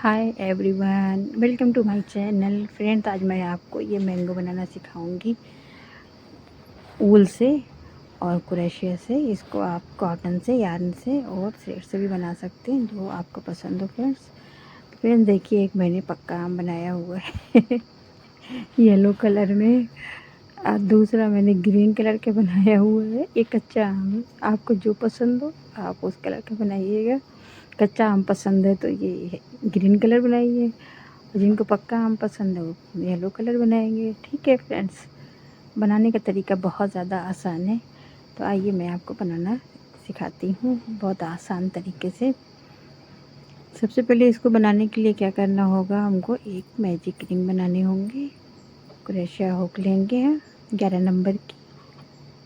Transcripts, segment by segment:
Hi everyone, welcome to my channel. Friends, आज मैं आपको ये मैंगो बनाना सिखाऊंगी ऊल से और क्रोशिया से। इसको आप कॉटन से, यार्न से और थ्रेड से भी बना सकते हैं, जो आपको पसंद हो। फ्रेंड्स देखिए, एक मैंने पक्का आम बनाया हुआ है येलो कलर में, और दूसरा मैंने ग्रीन कलर के बनाया हुआ है। ये कच्चा आम है, आपको जो पसंद हो आप उस कलर का बनाइएगा। कच्चा आम पसंद है तो ये ग्रीन कलर बनाइए, और जिनको पक्का आम पसंद है वो येलो कलर बनाएंगे। ठीक है फ्रेंड्स, बनाने का तरीका बहुत ज़्यादा आसान है, तो आइए मैं आपको बनाना सिखाती हूँ बहुत आसान तरीके से। सबसे पहले इसको बनाने के लिए क्या करना होगा, हमको एक मैजिक रिंग बनाने होंगे। क्रोशिया हुक लेंगे हम 11 नंबर की,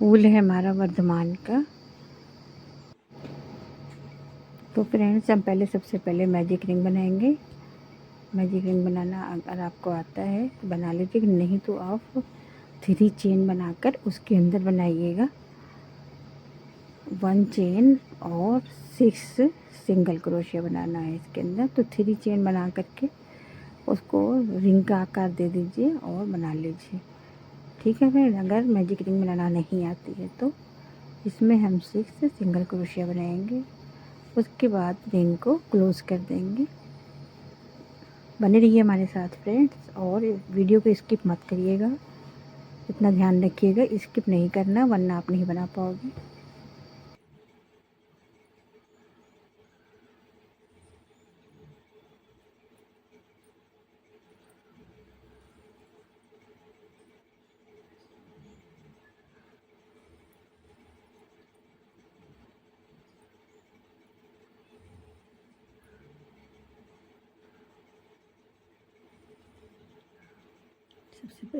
वूल है हमारा वर्धमान का। तो फ्रेंड्स, हम सबसे पहले मैजिक रिंग बनाएंगे। मैजिक रिंग बनाना अगर आपको आता है तो बना लीजिए, नहीं तो आप 3 चेन बनाकर उसके अंदर बनाइएगा। 1 चेन और 6 सिंगल क्रोशिया बनाना है इसके अंदर। तो 3 चेन बना करके उसको रिंग का आकार दे दीजिए और बना लीजिए। ठीक है फ्रेंड, अगर मैजिक रिंग बनाना नहीं आती है तो इसमें हम 6 सिंगल क्रोशिया बनाएंगे। उसके बाद रिंग को क्लोज़ कर देंगे। बने रहिए हमारे साथ फ्रेंड्स, और वीडियो को स्किप मत करिएगा। इतना ध्यान रखिएगा, स्किप नहीं करना, वरना आप नहीं बना पाओगे।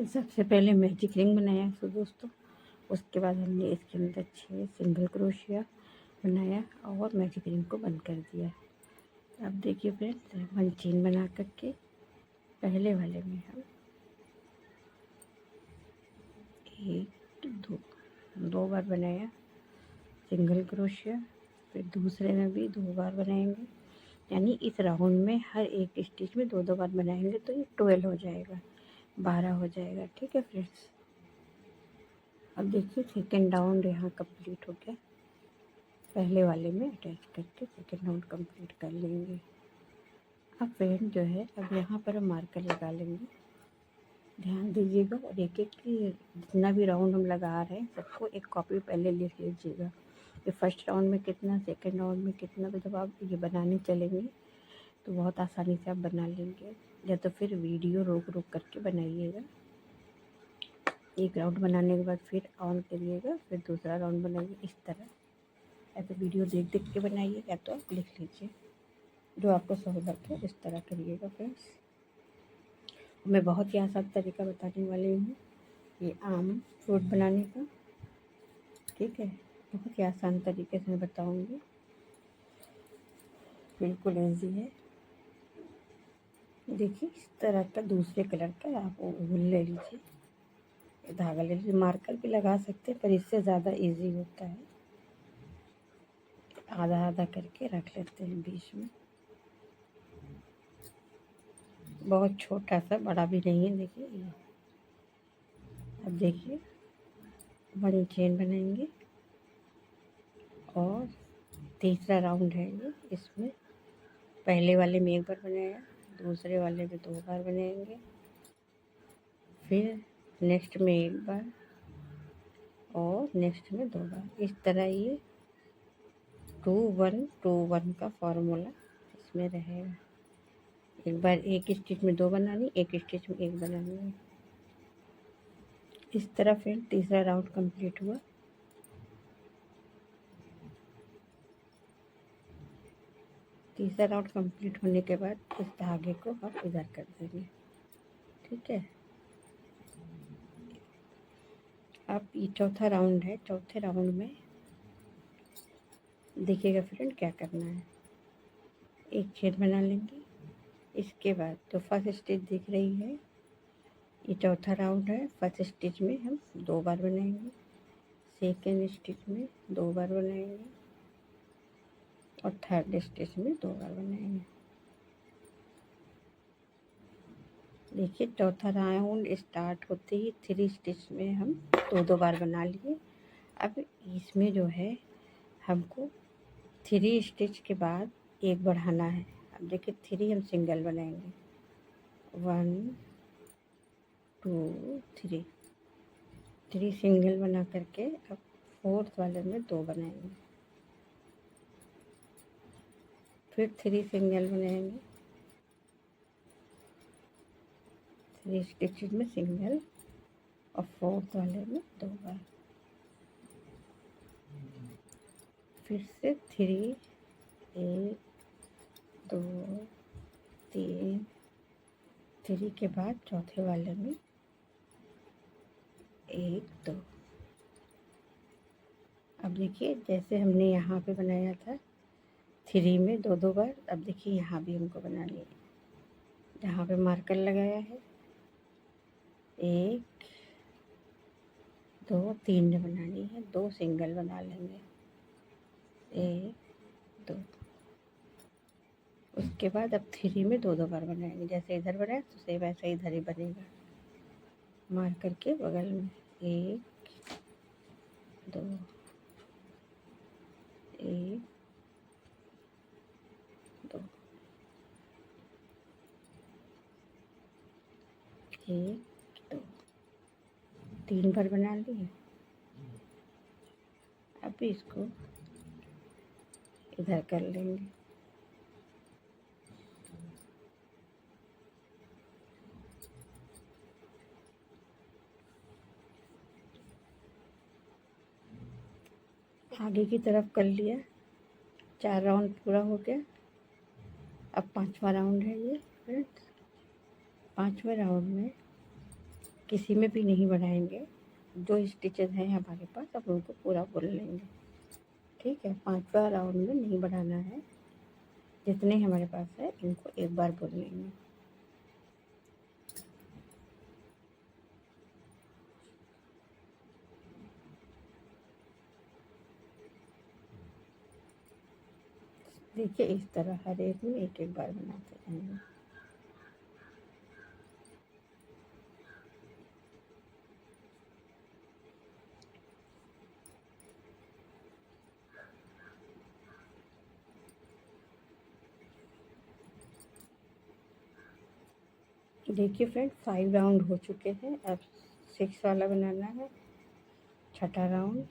सबसे पहले मैजिक रिंग बनाया तो दोस्तों, उसके बाद हमने इसके अंदर 6 सिंगल क्रोशिया बनाया और मैजिक रिंग को बंद कर दिया। अब देखिए फ्रेंड्स, 1 चेन बना करके पहले वाले में हम 1 2 बार बनाया सिंगल क्रोशिया, फिर दूसरे में भी 2 बार बनाएंगे। यानी इस राउंड में हर एक स्टिच में 2 बार बनाएंगे, तो ये 12 हो जाएगा, 12 हो जाएगा। ठीक है फ्रेंड्स, अब देखिए सेकेंड राउंड यहाँ कंप्लीट हो गया। पहले वाले में अटैच करके सेकेंड राउंड कंप्लीट कर लेंगे। अब फ्रेंड जो है, अब यहाँ पर हम मार्कर लगा लेंगे। ध्यान दीजिएगा, और एक एक की जितना भी राउंड हम लगा रहे हैं सबको एक कॉपी पहले लिख लीजिएगा कि फर्स्ट राउंड में कितना, सेकेंड राउंड में कितना। तो जब आप ये बनाने चलेंगे तो बहुत आसानी से आप बना लेंगे, या तो फिर वीडियो रोक रोक करके बनाइएगा। एक राउंड बनाने के बाद फिर ऑन करिएगा, फिर दूसरा राउंड बनाइए। इस तरह या तो वीडियो देख देख के बनाइए, या तो आप लिख लीजिए, जो आपको सहूलत हो इस तरह करिएगा फ्रेंड्स। मैं बहुत ही आसान तरीका बताने वाली हूँ ये आम फ्रूट बनाने का। ठीक है, बहुत ही आसान तरीके से मैं बताऊँगी, बिल्कुल ईजी है। देखिए, इस तरह का दूसरे कलर का आप ऊन ले लीजिए, धागा ले लीजिए। मार्कर भी लगा सकते हैं, पर इससे ज़्यादा इजी होता है। आधा आधा करके रख लेते हैं बीच में, बहुत छोटा सा, बड़ा भी नहीं है। देखिए ये, अब देखिए 1 चेन बनाएंगे और तीसरा राउंड है ये। इसमें पहले वाले में 1 बार बनाया, दूसरे वाले में 2 बार बनाएंगे, फिर नेक्स्ट में 1 बार और नेक्स्ट में 2 बार। इस तरह ये 2 1 2 1 का फॉर्मूला इसमें रहेगा। एक बार एक स्टिच में 2 बनानी, एक स्टिच में 1 बनानी है। इस तरह फिर तीसरा राउंड कंप्लीट हुआ। तीसरा राउंड कंप्लीट होने के बाद इस धागे को आप इधर कर देंगे। ठीक है, अब ये चौथा राउंड है। चौथे राउंड में देखिएगा फ्रेंड क्या करना है। एक चेन बना लेंगे, इसके बाद जो फर्स्ट स्टिच दिख रही है, ये चौथा राउंड है। फर्स्ट स्टिच में हम 2 बार बनाएंगे, सेकेंड स्टिच में 2 बार बनाएंगे और थर्ड स्टिच में 2 बार बनाएंगे। देखिए चौथा राउंड स्टार्ट होते ही 3 स्टिच में हम दो बार बना लिए। अब इसमें जो है हमको 3 स्टिच के बाद एक बढ़ाना है। अब देखिए 3 हम सिंगल बनाएंगे, 1 2 3, 3 सिंगल बना करके अब 4th वाले में 2 बनाएंगे, फिर 3 सिंगल बनाएंगे, 3 स्टिचेज में सिंगल और 4th वाले में 2 बार, फिर से 3 1 2 3, 3 के बाद चौथे वाले में 1 2। अब देखिए जैसे हमने यहाँ पे बनाया था 3 में 2 बार, अब देखिए यहाँ भी हमको बनानी है। जहाँ पे मार्कर लगाया है 1 2 3 ने बनानी है, 2 सिंगल बना लेंगे, 1 2। उसके बाद अब 3 में 2 बार बनाएंगे। जैसे इधर बनाए तो सेम वैसे इधर ही बनेगा, मार्कर के बगल में 1 2 1 2 1 2, 3 बार बना लिए। अब इसको इधर कर लेंगे, आगे की तरफ कर लिया। 4 राउंड पूरा हो गया। अब 5वां राउंड है ये फ्रेंड्स। 5वें राउंड में किसी में भी नहीं बढ़ाएंगे, जो स्टिचेस हैं हमारे पास अब उनको पूरा बुन लेंगे। ठीक है, 5वां राउंड में नहीं बढ़ाना है, जितने हमारे पास है इनको एक बार बुन लेंगे। देखिए इस तरह हर एक में एक एक बार बनाते जाएंगे। देखिए फ्रेंड 5 राउंड हो चुके हैं। अब 6 वाला बनाना है, छठा राउंड।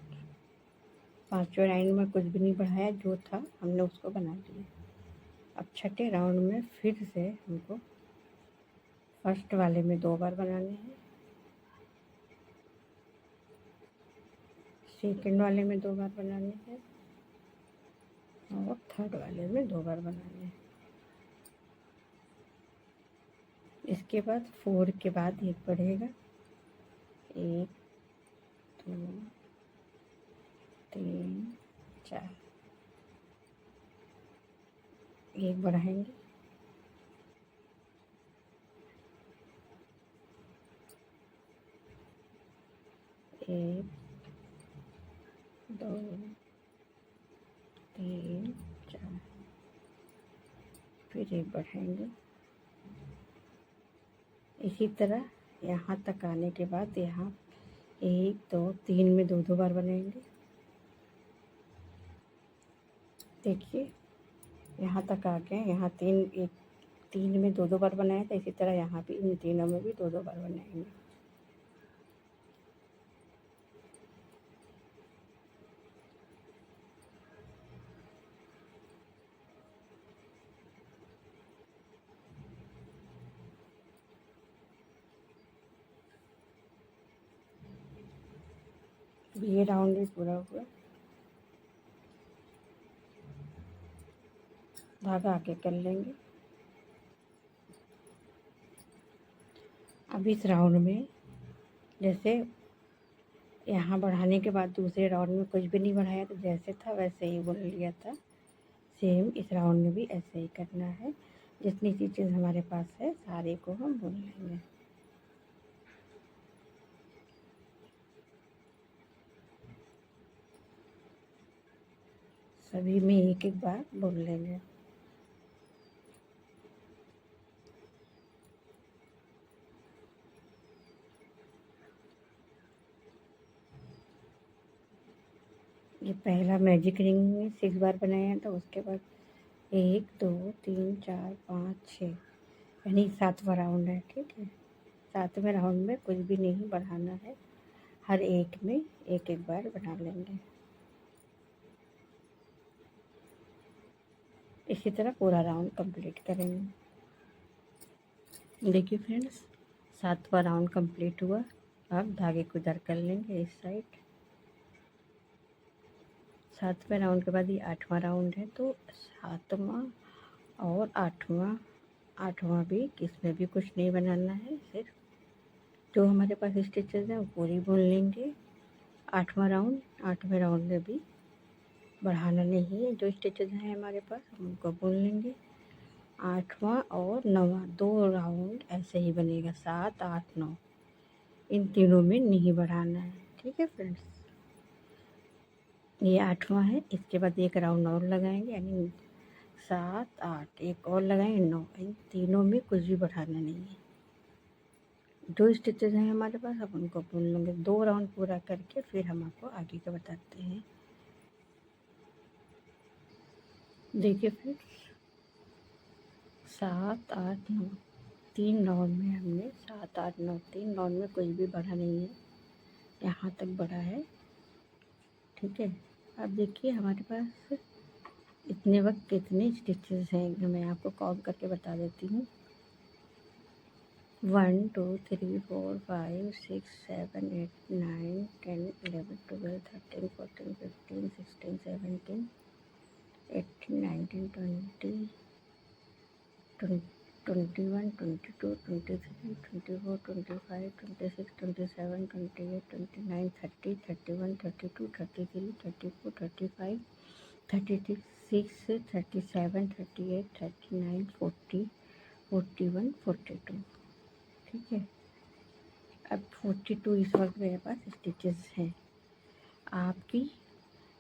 5वें राउंड में कुछ भी नहीं बढ़ाया, जो था हमने उसको बना लिया। अब छठे राउंड में फिर से हमको फर्स्ट वाले में 2 बार बनाने हैं, सेकंड वाले में 2 बार बनाने हैं और थर्ड वाले में 2 बार बनाने हैं। इसके बाद 4 के बाद एक बढ़ेगा, 1 2 3 4, एक बढ़ाएंगे, 1 2 3 4, फिर एक बढ़ाएंगे। इसी तरह यहाँ तक आने के बाद यहाँ 1 2 3 में 2 बार बनाएंगे। देखिए यहाँ तक आ गए, यहाँ 3 में 2 बार बनाया था, इसी तरह यहाँ भी इन तीनों में भी 2 बार बनाएंगे। ये राउंड भी पूरा हुआ। धागा आगे कर लेंगे। अब इस राउंड में जैसे यहाँ बढ़ाने के बाद दूसरे राउंड में कुछ भी नहीं बढ़ाया, तो जैसे था वैसे ही बुन लिया था। सेम इस राउंड में भी ऐसे ही करना है। जितनी चीज़ें हमारे पास है सारे को हम बुन लेंगे। सभी में एक एक बार बुन लेंगे। ये पहला मैजिक रिंग में 6 बार बनाया था, उसके बाद 1 2 3 4 5 6 यानी 7वां राउंड है। ठीक है, 7वें राउंड में कुछ भी नहीं बढ़ाना है, हर एक में एक एक बार बना लेंगे। इसी तरह पूरा राउंड कंप्लीट करेंगे। देखिए फ्रेंड्स, 7वां राउंड कंप्लीट हुआ। अब धागे को इधर कर लेंगे इस साइड। 7वें राउंड के बाद ये 8वां राउंड है, तो 7वां और 8वां भी, इसमें भी कुछ नहीं बनाना है, सिर्फ जो हमारे पास स्टिचेस हैं वो पूरी बुन लेंगे। 8वें राउंड में भी बढ़ाना नहीं है, जो स्टिचेस हैं हमारे पास हम उनको बुन लेंगे। 8वां और 9वां 2 राउंड ऐसे ही बनेगा, 7 8 9, इन तीनों में नहीं बढ़ाना है। ठीक है फ्रेंड्स, ये 8वां है, इसके बाद एक राउंड और लगाएंगे, यानी 7 8, एक और लगाएंगे 9, इन तीनों में कुछ भी बढ़ाना नहीं है। जो स्टिचेस हैं हमारे पास अब उनको बुन लेंगे। 2 राउंड पूरा करके फिर हम आपको आगे का बताते हैं। देखिए फिर 7 8 9, 3 राउंड में हमने 7 8 9, 3 राउंड में कुछ भी बढ़ा नहीं है, यहाँ तक बढ़ा है। ठीक है, अब देखिए हमारे पास इतने वक्त कितने स्टिचेस हैं, मैं आपको काउंट करके बता देती हूँ। 1 2 3 4 5 6 7 8 9 10 11 12 13 14 15 16 17 18 19 20 21 22 23 24 25 26 27 28 29 30 31 32 33 34 35 36 37 38 39 40 41 42। ठीक है, अब 42 इस वक्त मेरे पास स्टिचेस हैं। आपकी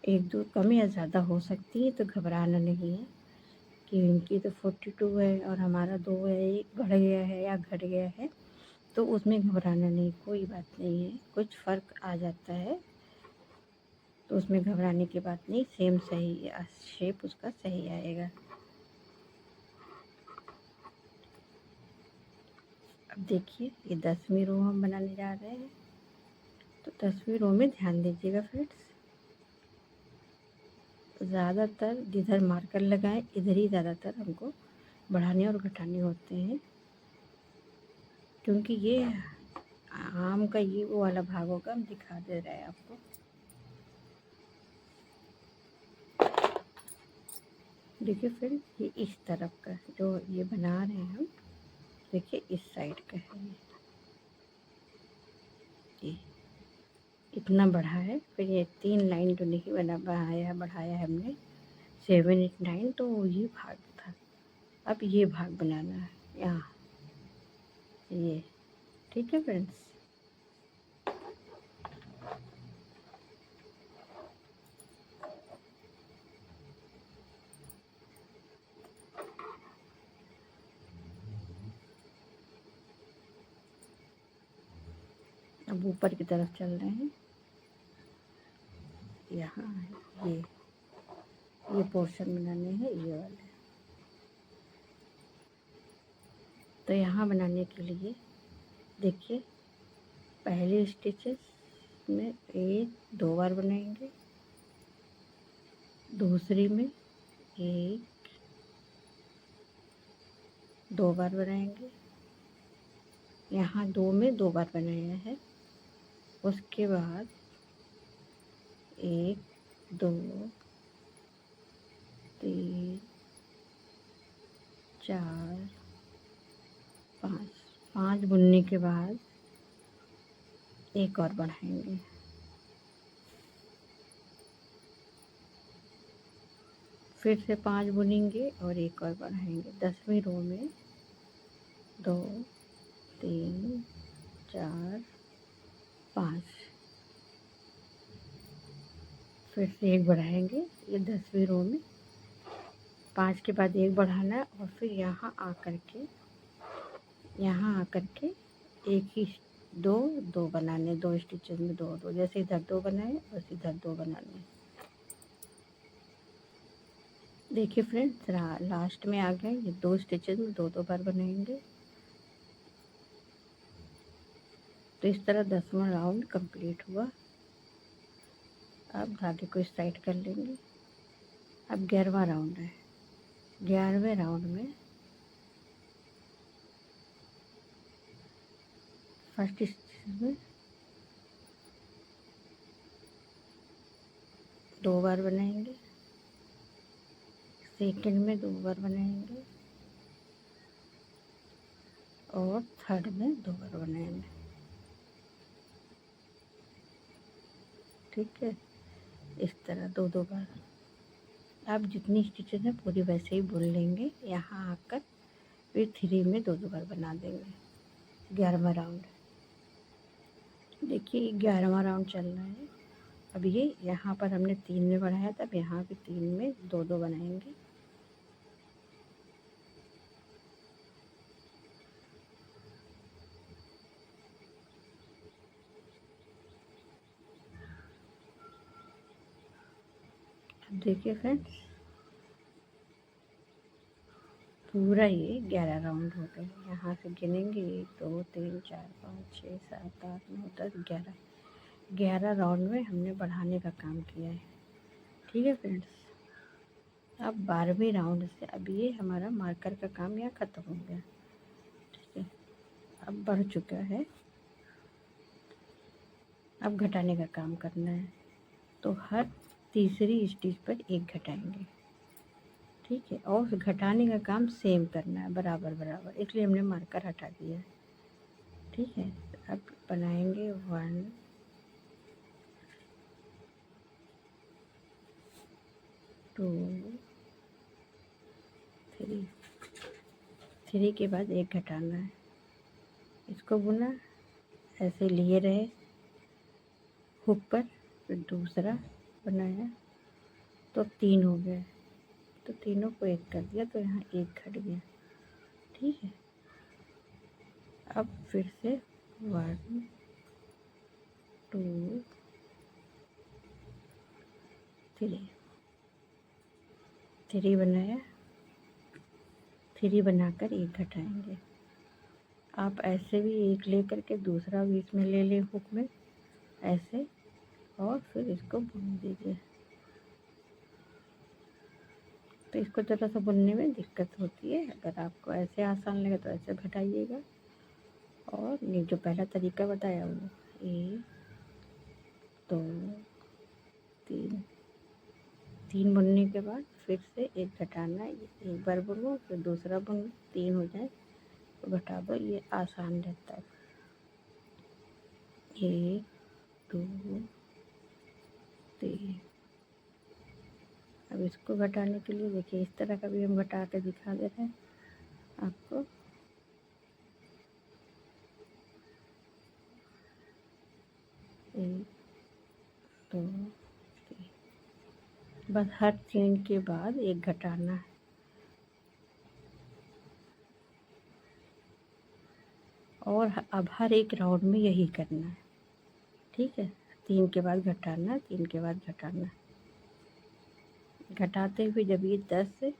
1 2 कम या ज़्यादा हो सकती है, तो घबराना नहीं है कि इनकी तो 42 है और हमारा 2 है, बढ़ गया है या घट गया है, तो उसमें घबराना नहीं, कोई बात नहीं है। कुछ फ़र्क आ जाता है तो उसमें घबराने की बात नहीं, सेम सही शेप उसका सही आएगा। अब देखिए ये 10वीं रो हम बनाने जा रहे हैं, तो 10वीं रो में ध्यान दीजिएगा फ्रेंड्स, ज़्यादातर जिधर मार्कर लगाएं इधर ही ज़्यादातर हमको बढ़ाने और घटाने होते हैं, क्योंकि ये आम का ये वो वाला भाग होगा, हम दिखा दे रहे हैं आपको। देखिए फिर ये इस तरफ का जो ये बना रहे हैं हम, देखिए इस साइड का है ये इतना बढ़ा है। फिर ये 3 लाइन जो नहीं बढ़ाया है हमने 7 8 9, तो ये भाग था। अब ये भाग बनाना है यहाँ, ये। ठीक है फ्रेंड्स, अब ऊपर की तरफ चल रहे हैं। यहाँ ये पोर्शन बनाने हैं, ये वाले। तो यहाँ बनाने के लिए देखिए, पहले स्टिचेस में 1 2 बार बनाएंगे, दूसरी में 1 2 बार बनाएंगे, यहाँ 2 में 2 बार बनाया है। उसके बाद 1 2 3 4 5 बुनने के बाद एक और बढ़ाएंगे। फिर से 5 बुनेंगे और एक और बढ़ाएंगे। 10वीं रो में 2 3 4 5, फिर से एक बढ़ाएंगे। ये 10वीं रो में 5 के बाद एक बढ़ाना है, और फिर यहाँ आकर के एक ही 2 2 बनाने, 2 स्टिचेस में 2 2, जैसे इधर 2 बनाए वैसे इधर 2 बनाने। देखिए फ्रेंड्स, लास्ट में आ गया। ये 2 स्टिचेस में 2 बार बनाएंगे। तो इस तरह 10वां राउंड कंप्लीट हुआ। अब धागे को इस साइड कर लेंगे। अब 11वां राउंड है। 11वें राउंड में फर्स्ट स्टिच में 2 बार बनाएंगे, सेकंड में 2 बार बनाएंगे और थर्ड में 2 बार बनाएंगे। ठीक है, इस तरह 2 बार। आप जितनी स्टिचेस हैं पूरी वैसे ही बुन लेंगे। यहाँ आकर फिर 3 में 2 बार बना देंगे। 11वां राउंड। देखिए 11वां राउंड चल रहा है। अब ये यहाँ पर हमने 3 में बढ़ाया था, अब यहाँ भी 3 में 2 बनाएंगे। अब देखिए फ्रेंड्स, पूरा ये 11 राउंड हो गए। यहाँ से गिनेंगे 1 2 3 4 5 6 7 8 9 10 11। 11 राउंड में हमने बढ़ाने का काम किया है। ठीक है फ्रेंड्स, अब 12वें राउंड से अब ये हमारा मार्कर का काम यहाँ ख़त्म हो गया। ठीक है, अब बढ़ चुका है। अब घटाने का काम करना है। तो हर तीसरी स्टिच पर 1 घटाएंगे। ठीक है, और घटाने का काम सेम करना है, बराबर बराबर, इसलिए हमने मार्कर हटा दिया है। ठीक है, अब बनाएंगे 1 2 3। 3 के बाद 1 घटाना है। इसको बुना, ऐसे लिए रहे हुक पर, फिर दूसरा बनाया तो 3 हो गए। तो तीनों को 1 कर दिया तो यहाँ 1 घट गया। ठीक है, अब फिर से 1 2 3। 3 बनाया, 3 बनाकर 1 घटाएंगे। आप ऐसे भी 1 ले करके दूसरा भी इसमें ले लें हुक में, ऐसे, और फिर इसको बुन दीजिए। तो इसको ज़रा सा बुनने में दिक्कत होती है। अगर आपको ऐसे आसान लगे तो ऐसे घटाइएगा। और ये जो पहला तरीका बताया वो 1 2 3। 3 बुनने के बाद फिर से 1 घटाना है। एक बार बुनो फिर दूसरा बुनो, 3 हो जाए तो घटा दो, ये आसान रहता है। 1 2 3। अब इसको घटाने के लिए देखिए इस तरह का भी हम घटा के दिखा दे रहे हैं आपको। एक दो तीन, बस हर 3 के बाद 1 घटाना है। और अब हर एक राउंड में यही करना है। ठीक है, 3 के बाद घटाना, 3 के बाद घटाना। घटाते हुए जब ये 10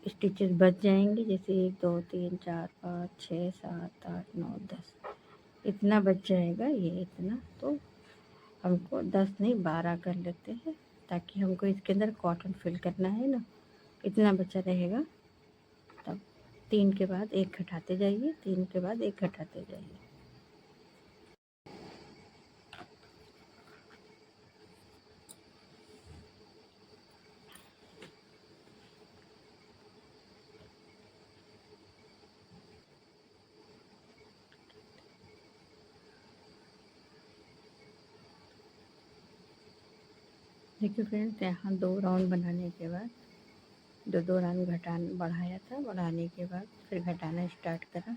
स्टिचेस बच जाएंगे, जैसे 1 2 3 4 5 6 7 8 9 10, इतना बच जाएगा ये इतना। तो हमको 10 नहीं 12 कर लेते हैं, ताकि हमको इसके अंदर कॉटन फिल करना है ना, इतना बचा रहेगा। तब 3 के बाद 1 घटाते जाइए, 3 के बाद 1 घटाते जाइए। देखिए फ्रेंड्स, यहाँ 2 राउंड बनाने के बाद 2 राउंड बढ़ाया था, बढ़ाने के बाद फिर घटाना स्टार्ट करा।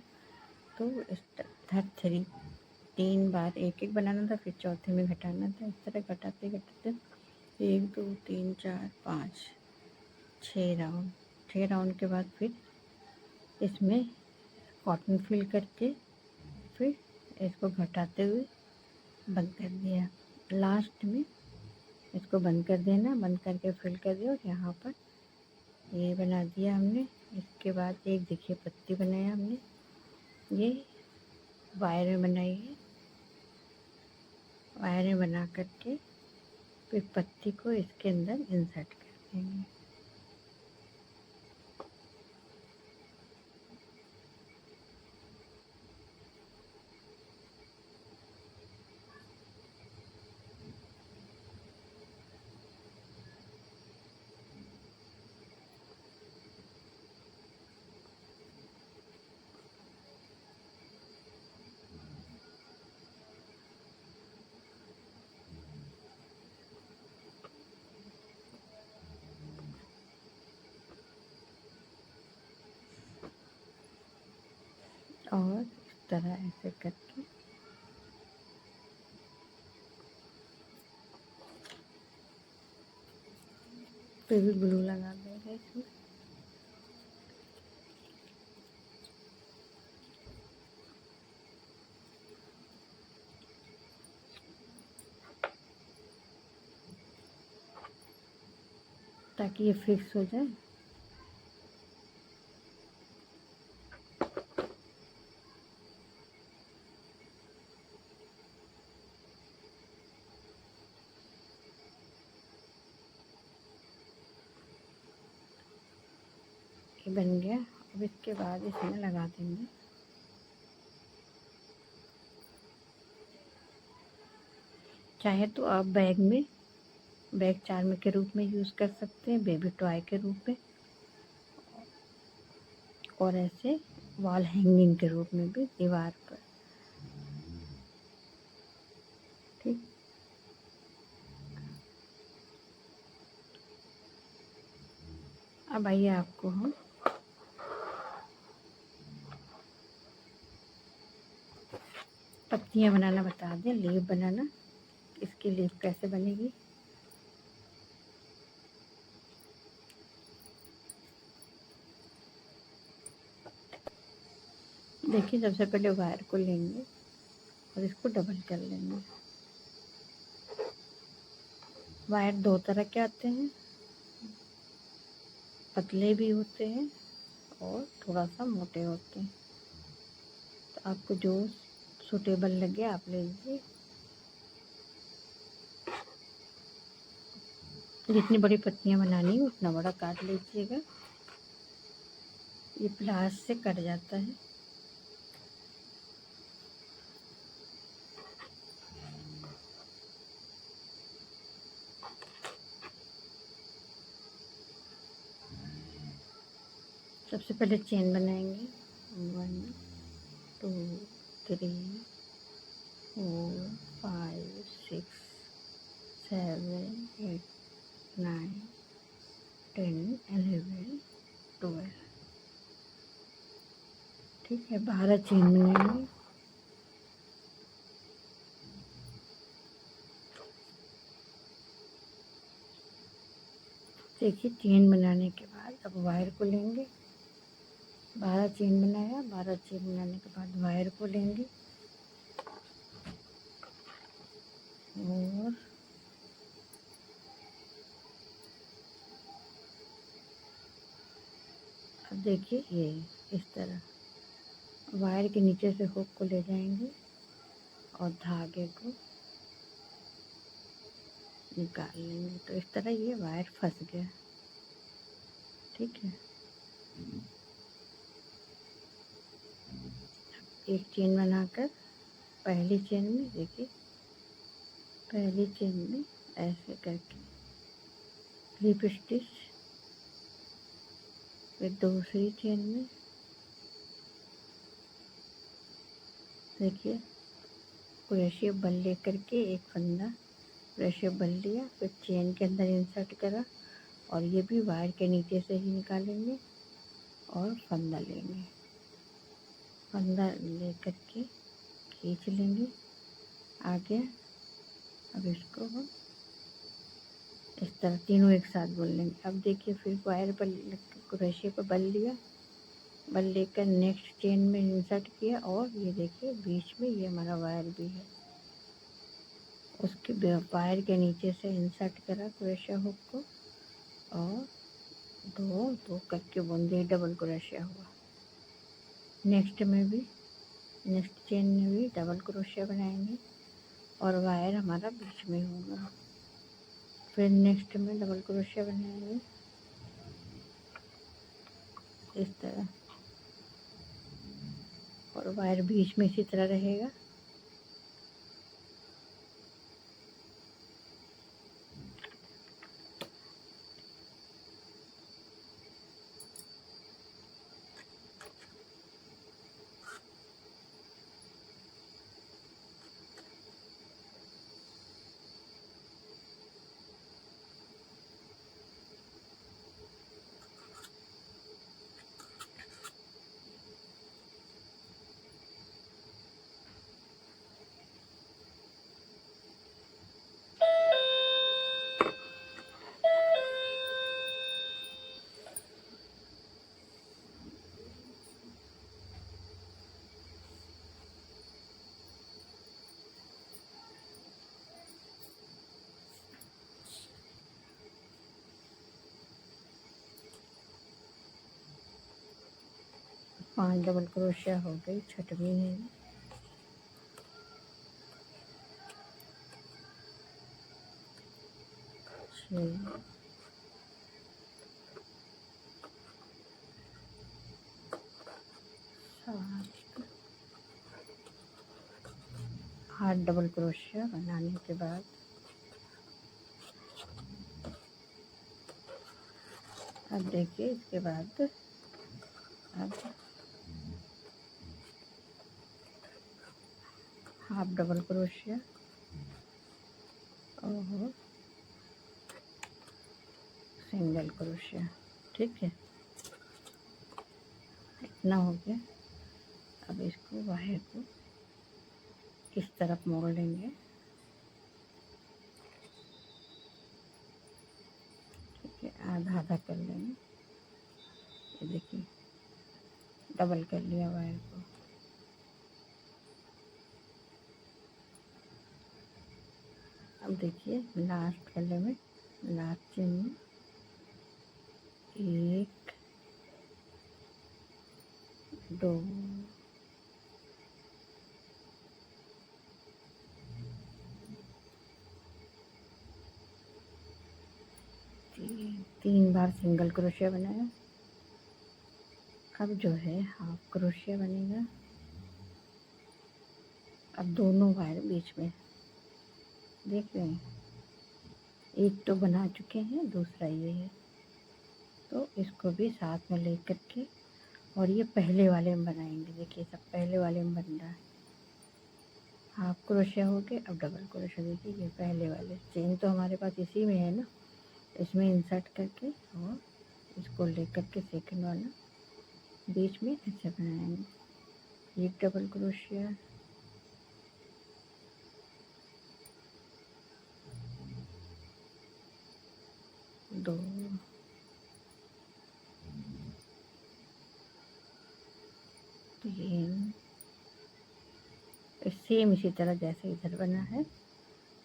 तो हर 3 बार 1 1 बनाना था, फिर चौथे में घटाना था। इस तरह घटाते घटाते 1 2 3 4 5 6 राउंड। 6 राउंड के बाद फिर इसमें कॉटन फिल करके फिर इसको घटाते हुए बंद कर दिया। लास्ट में इसको बंद कर देना, बंद करके फिल कर दिया और यहाँ पर ये बना दिया हमने। इसके बाद एक देखिए पत्ती बनाया हमने, ये वायर बनाई है। वायर बना करके फिर पत्ती को इसके अंदर इंसर्ट कर देंगे। और इस तरह ऐसे करके फिर भी ग्लू लगा देंगे इसमें। ताकि ये फिक्स हो जाए। ये बन गया। अब इसके बाद इसमें लगा देंगे। चाहे तो आप बैग चार्म के रूप में यूज़ कर सकते हैं, बेबी टॉय के रूप में, और ऐसे वॉल हैंगिंग के रूप में भी दीवार पर। ठीक। अब आइए आपको हम पत्तियाँ बनाना बता दें, लीफ बनाना। इसकी लीफ कैसे बनेगी। देखिए, सबसे पहले वायर को लेंगे और इसको डबल कर लेंगे। वायर दो तरह के आते हैं, पतले भी होते हैं और थोड़ा सा मोटे होते हैं। तो आपको जो सूटेबल लगे आप ले लीजिए। जितनी बड़ी पत्तियां बनानी है उतना बड़ा काट लीजिएगा। ये प्लास से कट जाता है। सबसे पहले चेन बनाएंगे। 1 2 3 4 5 6 7 8 9 10 11 12। ठीक है, 12 चेन बनाएंगे। देखिए, चेन बनाने के बाद अब वायर को लेंगे। 12 चेन बनाया। 12 चेन बनाने के बाद वायर को लेंगे और अब देखिए ये इस तरह वायर के नीचे से हुक को ले जाएंगे और धागे को निकाल लेंगे। तो इस तरह ये वायर फंस गया। ठीक है, एक चेन बनाकर पहली चेन में देखिए, पहली चेन में ऐसे करके स्लिप स्टिच, फिर दूसरी चेन में देखिए क्रोशे बल लेकर के एक फंदा क्रोशे बल लिया, फिर चेन के अंदर इंसर्ट करा और ये भी वायर के नीचे से ही निकालेंगे और फंदा लेंगे। फंदा लेकर के खींच लेंगे आगे। अब इसको हम इस तरह तीनों एक साथ बोल लेंगे। अब देखिए, फिर वायर बल क्रोशे पर बल लिया, बल लेकर नेक्स्ट चेन में इंसर्ट किया और ये देखिए बीच में ये हमारा वायर भी है। उसके वायर के नीचे से इंसर्ट करा क्रोशे हुक को और दो दो करके बूंदे डबल क्रोशिया हुआ। नेक्स्ट में भी, नेक्स्ट चेन में भी डबल क्रोशिया बनाएंगे और वायर हमारा बीच में होगा। फिर नेक्स्ट में डबल क्रोशिया बनाएंगे इस तरह, और वायर बीच में इसी तरह रहेगा। पांच डबल क्रोशिया हो गई, छठवीं है। छः, सात, आठ डबल क्रोशिया बनाने के बाद अब देखिए इसके बाद अब हाफ डबल क्रोशिया और सिंगल क्रोशिया। ठीक है, इतना हो गया। अब इसको वायर को इस तरफ मोड़ लेंगे। ठीक है, आधा आधा कर लेंगे। ये देखिए डबल कर लिया वायर को। अब देखिए लास्ट वाले में, लास्ट चेन में एक, दो, तीन बार सिंगल क्रोशिया बनाया। अब जो है हाफ क्रोशिया बनेगा। अब दोनों वायर बीच में देख रहे हैं, एक तो बना चुके हैं, दूसरा ये है, तो इसको भी साथ में ले करके और ये पहले वाले में बनाएंगे। देखिए सब पहले वाले में बन रहा है। हाफ क्रोशिया हो गए, अब डबल क्रोशिया। देखिए ये पहले वाले चेन तो हमारे पास इसी में है ना, इसमें इंसर्ट करके और इसको ले करके सेकंड वाला बीच में ऐसे बनाएंगे। एक डबल क्रोशिया, दो, तीन, सेम इसी तरह जैसे इधर बना है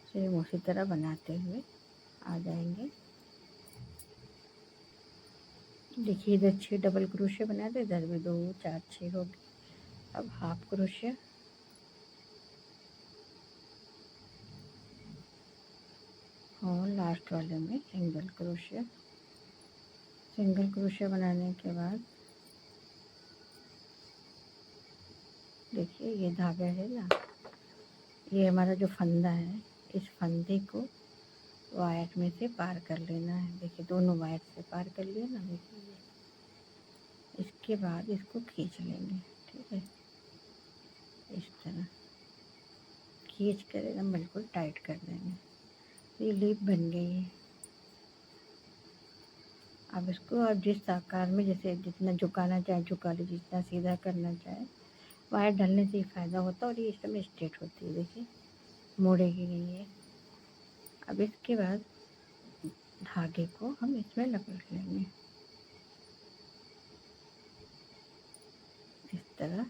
सेम उसी तरह बनाते हुए आ जाएंगे। देखिए इधर 6 डबल क्रोशिया बनाए थे, इधर भी 2, 4, 6 हो गए। अब हाफ क्रोशिया और लास्ट वाले में सिंगल क्रोशिया। सिंगल क्रोशिया बनाने के बाद देखिए ये धागा है ना, ये हमारा जो फंदा है, इस फंदे को वायर में से पार कर लेना है। देखिए दोनों वायर से पार कर लिया ना। देखिए इसके बाद इसको खींच लेंगे। ठीक है, इस तरह खींच कर एकदम बिल्कुल टाइट कर देंगे। ये लिप बन गई है। अब इसको आप जिस आकार में जैसे जितना झुकाना चाहे झुका लीजिए, जितना सीधा करना चाहे। वायर डालने से ही फ़ायदा होता है और ये इस समय स्ट्रेट होती है। देखिए मोड़ेगी नहीं है। अब इसके बाद धागे को हम इसमें लपेट लेंगे इस तरह।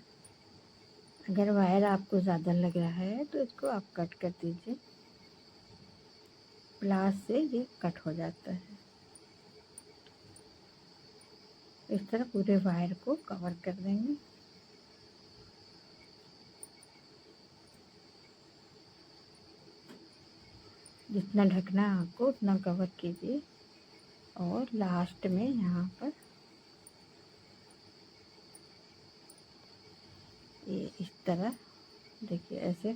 अगर वायर आपको ज़्यादा लग रहा है तो इसको आप कट कर दीजिए, प्लास से ये कट हो जाता है। इस तरह पूरे वायर को कवर कर देंगे। जितना ढकना है आपको उतना कवर कीजिए और लास्ट में यहाँ पर ये इस तरह देखिए ऐसे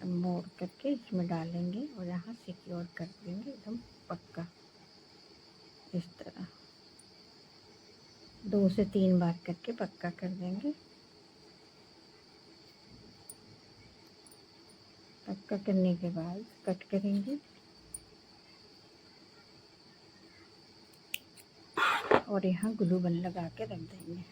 मोड़ करके इसमें डालेंगे और यहाँ सिक्योर कर देंगे एकदम पक्का। इस तरह 2 से 3 बार करके पक्का कर देंगे। पक्का करने के बाद कट करेंगे और यहाँ ग्लू गन लगा के रख देंगे।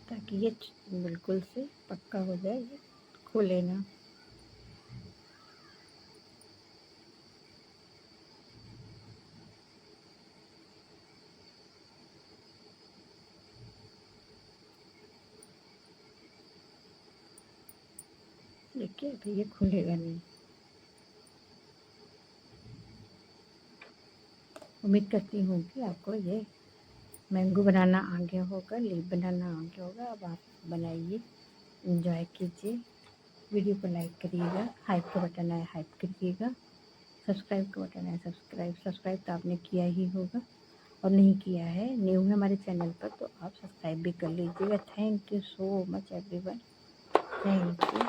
ताकि ये बिल्कुल से पक्का हो जाए, ये खुले ना। देखिए अभी ये खुलेगा नहीं। उम्मीद करती हूँ कि आपको ये मैंगो बनाना आ गया होगा, लीफ बनाना आ गया होगा। अब आप बनाइए, एंजॉय कीजिए। वीडियो को लाइक करिएगा, हाइप का बटन है हाइप करिएगा, सब्सक्राइब का बटन है सब्सक्राइब तो आपने किया ही होगा, और नहीं किया है न्यू है हमारे चैनल पर तो आप सब्सक्राइब भी कर लीजिएगा। Thank you so much everyone, thank you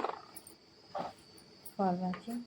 for watching.